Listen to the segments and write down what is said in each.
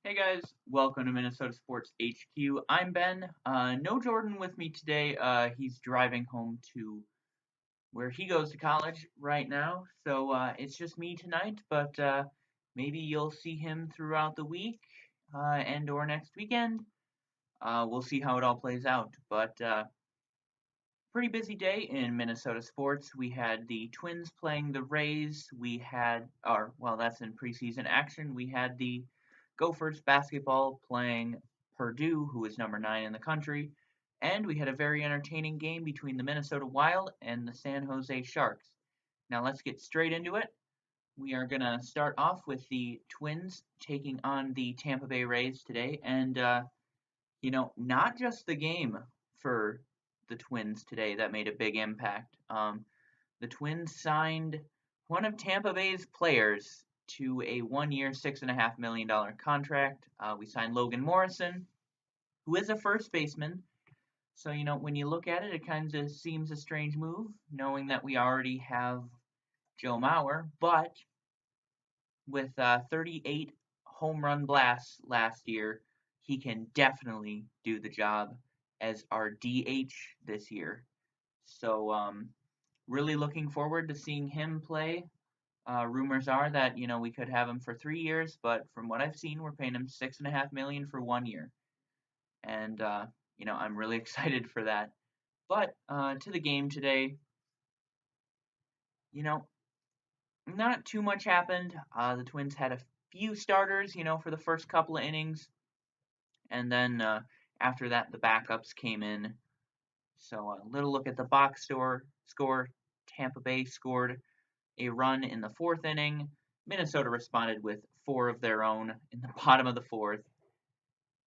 Hey guys, welcome to Minnesota Sports HQ. I'm Ben. No Jordan with me today. He's driving home to where he goes to college right now, so it's just me tonight. But maybe you'll see him throughout the week and/or next weekend. We'll see how it all plays out. But pretty busy day in Minnesota sports. We had the Twins playing the Rays. That's in preseason action. We had the Gophers basketball playing Purdue, who is number 9 in the country. And we had a very entertaining game between the Minnesota Wild and the San Jose Sharks. Now let's get straight into it. We are going to start off with the Twins taking on the Tampa Bay Rays today. And not just the game for the Twins today that made a big impact. The Twins signed one of Tampa Bay's players to a 1-year, $6.5 million contract. We signed Logan Morrison, who is a first baseman. So, when you look at it, it kind of seems a strange move, knowing that we already have Joe Mauer. But with 38 home run blasts last year, he can definitely do the job as our DH this year. So, really looking forward to seeing him play. Rumors are that we could have him for 3 years, but from what I've seen, we're paying him $6.5 million for 1 year, and I'm really excited for that. But to the game today, you know, not too much happened. The Twins had a few starters, for the first couple of innings, and then after that, the backups came in. So a little look at the score. Tampa Bay scored a run in the fourth inning. Minnesota responded with 4 of their own in the bottom of the fourth.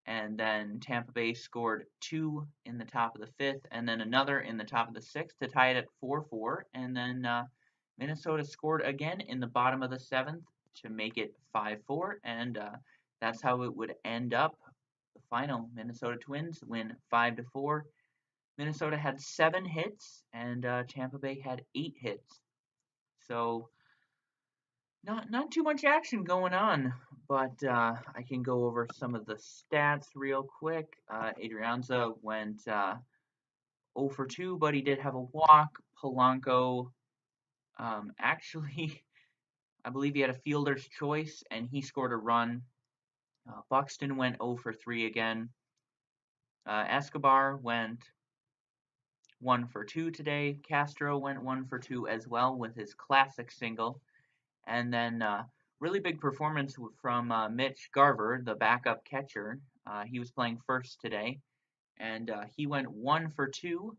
And then Tampa Bay scored 2 in the top of the fifth, and then another in the top of the sixth to tie it at 4-4. And then Minnesota scored again in the bottom of the seventh to make it 5-4. And that's how it would end up. The final Minnesota Twins win 5-4. Minnesota had 7 hits, and Tampa Bay had 8 hits. So not too much action going on, but I can go over some of the stats real quick. Adrianza went 0 for 2, but he did have a walk. Polanco, actually, I believe he had a fielder's choice, and he scored a run. Buxton went 0 for 3 again. Escobar went 1 for 2 today. Castro went 1 for 2 as well with his classic single. And then really big performance from Mitch Garver, the backup catcher. He was playing first today, and he went 1 for 2,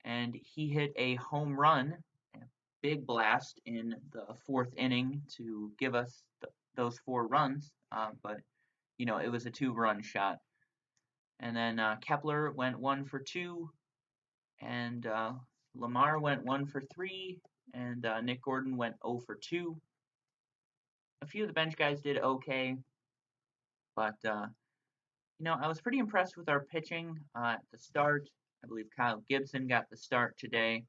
and he hit a home run, a big blast in the fourth inning to give us those 4 runs. But it was a 2-run shot. And then Kepler went 1 for 2, and Lamar went 1 for 3, and Nick Gordon went 0 for 2. A few of the bench guys did okay, but I was pretty impressed with our pitching at the start. I believe Kyle Gibson got the start today,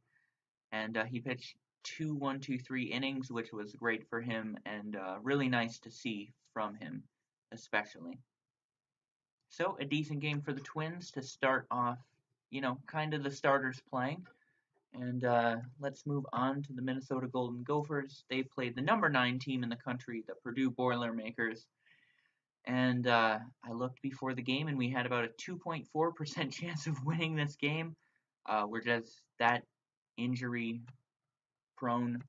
and he pitched 2 1-2-3 innings, which was great for him and really nice to see from him, especially. So a decent game for the Twins to start off, kind of the starters playing. And let's move on to the Minnesota Golden Gophers. They played the number 9 team in the country, the Purdue Boilermakers. And I looked before the game, and we had about a 2.4% chance of winning this game. We're just that injury prone,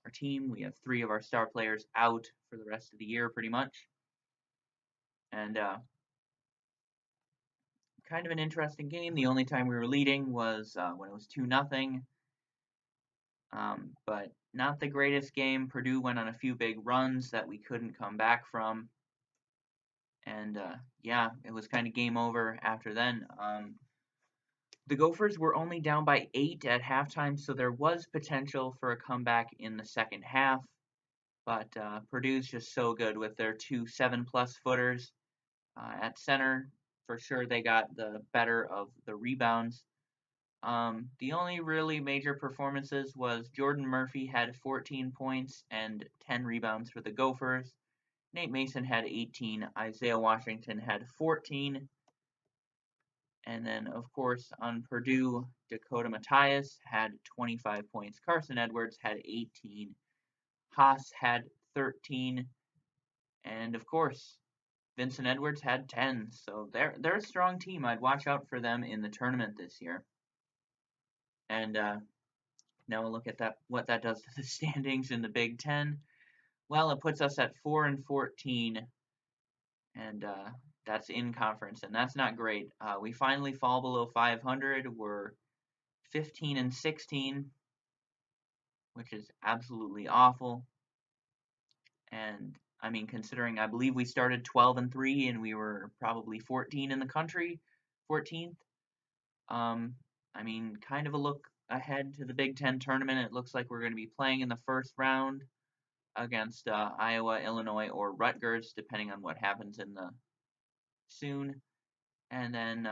our team. We have 3 of our star players out for the rest of the year, pretty much. And kind of an interesting game. The only time we were leading was when it was 2-0. But not the greatest game. Purdue went on a few big runs that we couldn't come back from. And it was kind of game over after then. The Gophers were only down by 8 at halftime, so there was potential for a comeback in the second half. But Purdue's just so good with their 2 7-plus footers at center. For sure, they got the better of the rebounds. The only really major performances was Jordan Murphy had 14 points and 10 rebounds for the Gophers. Nate Mason had 18. Isaiah Washington had 14. And then, of course, on Purdue, Dakota Mathias had 25 points. Carson Edwards had 18. Haas had 13. And, of course, Vincent Edwards had 10. So they're a strong team. I'd watch out for them in the tournament this year. And now we'll look at what that does to the standings in the Big Ten. Well, it puts us at 4-14, and that's in conference, and that's not great. We finally fall below 500. We're 15-16, which is absolutely awful. And I mean, considering I believe we started 12-3 and we were probably 14 in the country, 14th. I mean, kind of a look ahead to the Big Ten tournament. It looks like we're going to be playing in the first round against Iowa, Illinois, or Rutgers, depending on what happens in the soon. And then,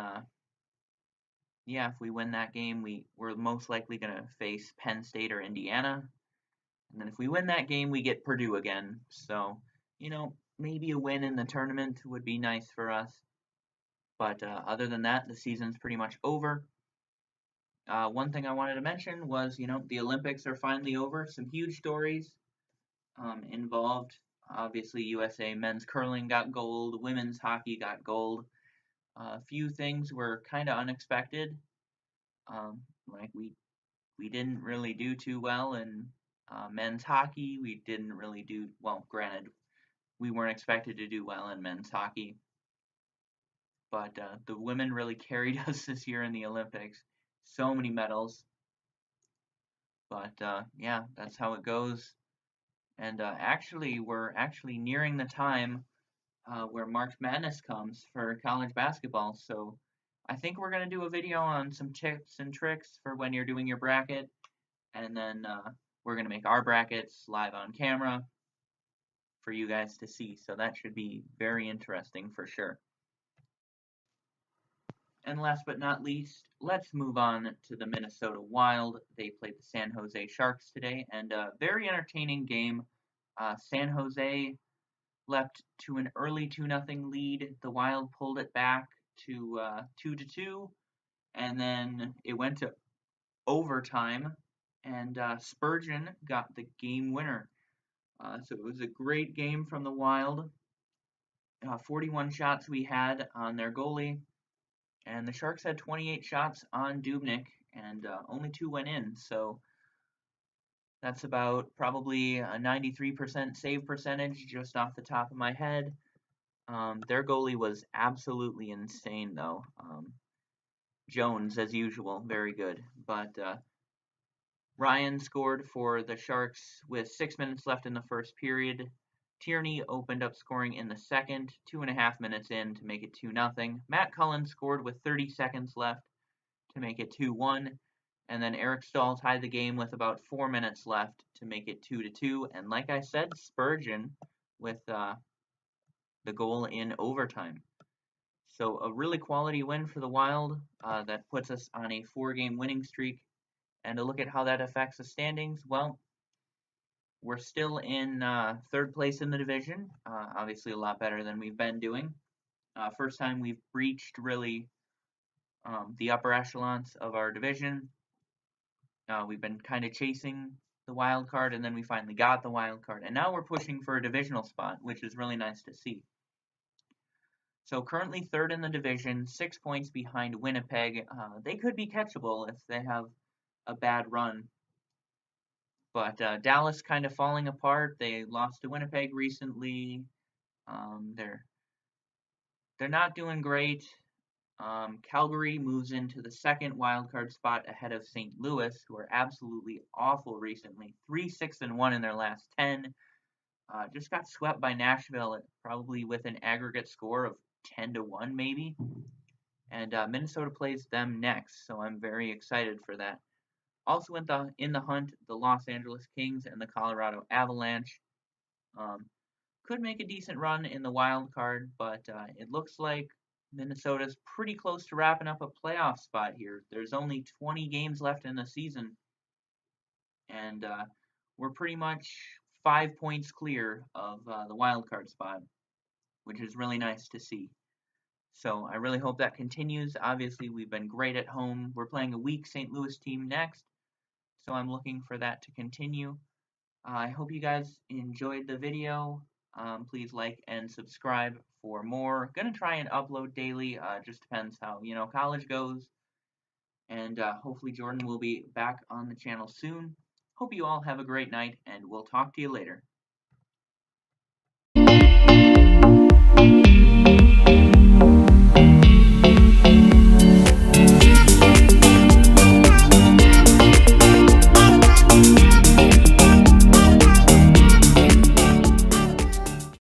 yeah, if we win that game, we're most likely going to face Penn State or Indiana. And then if we win that game, we get Purdue again. So, maybe a win in the tournament would be nice for us. But other than that, the season's pretty much over. One thing I wanted to mention was, the Olympics are finally over. Some huge stories involved. Obviously, USA men's curling got gold, women's hockey got gold. A few things were kind of unexpected. Like we didn't really do too well in men's hockey. We didn't really do well. Granted, we weren't expected to do well in men's hockey, but the women really carried us this year in the Olympics. So many medals. But yeah, that's how it goes. And actually, we're actually nearing the time where March Madness comes for college basketball. So I think we're going to do a video on some tips and tricks for when you're doing your bracket. And then we're going to make our brackets live on camera for you guys to see. So that should be very interesting for sure. And last but not least, let's move on to the Minnesota Wild. They played the San Jose Sharks today, and a very entertaining game. San Jose leapt to an early 2-0 lead. The Wild pulled it back to 2-2, and then it went to overtime, and Spurgeon got the game winner. So it was a great game from the Wild. 41 shots we had on their goalie, and the Sharks had 28 shots on Dubnyk, and only 2 went in. So that's about probably a 93% save percentage just off the top of my head. Their goalie was absolutely insane, though. Jones, as usual, very good. But Ryan scored for the Sharks with 6 minutes left in the first period. Tierney opened up scoring in the second, 2.5 minutes in to make it 2-0. Matt Cullen scored with 30 seconds left to make it 2-1. And then Eric Stahl tied the game with about 4 minutes left to make it 2-2. And like I said, Spurgeon with the goal in overtime. So a really quality win for the Wild that puts us on a 4-game winning streak. And to look at how that affects the standings, well, we're still in third place in the division. Obviously, a lot better than we've been doing. First time we've breached really the upper echelons of our division. We've been kind of chasing the wild card, and then we finally got the wild card. And now we're pushing for a divisional spot, which is really nice to see. So currently third in the division, 6 points behind Winnipeg. They could be catchable if they have a bad run. But Dallas kind of falling apart. They lost to Winnipeg recently. They're not doing great. Calgary moves into the second wildcard spot ahead of St. Louis, who are absolutely awful recently. 3-6-1 in their last 10. Just got swept by Nashville, probably with an aggregate score of 10-1 maybe. And Minnesota plays them next, so I'm very excited for that. Also in the hunt, the Los Angeles Kings and the Colorado Avalanche. Could make a decent run in the wild card, but it looks like Minnesota's pretty close to wrapping up a playoff spot here. There's only 20 games left in the season, and we're pretty much 5 points clear of the wild card spot, which is really nice to see. So I really hope that continues. Obviously, we've been great at home. We're playing a weak St. Louis team next, so I'm looking for that to continue. I hope you guys enjoyed the video. Please like and subscribe for more. Gonna try and upload daily. Just depends how college goes. And hopefully Jordan will be back on the channel soon. Hope you all have a great night, and we'll talk to you later.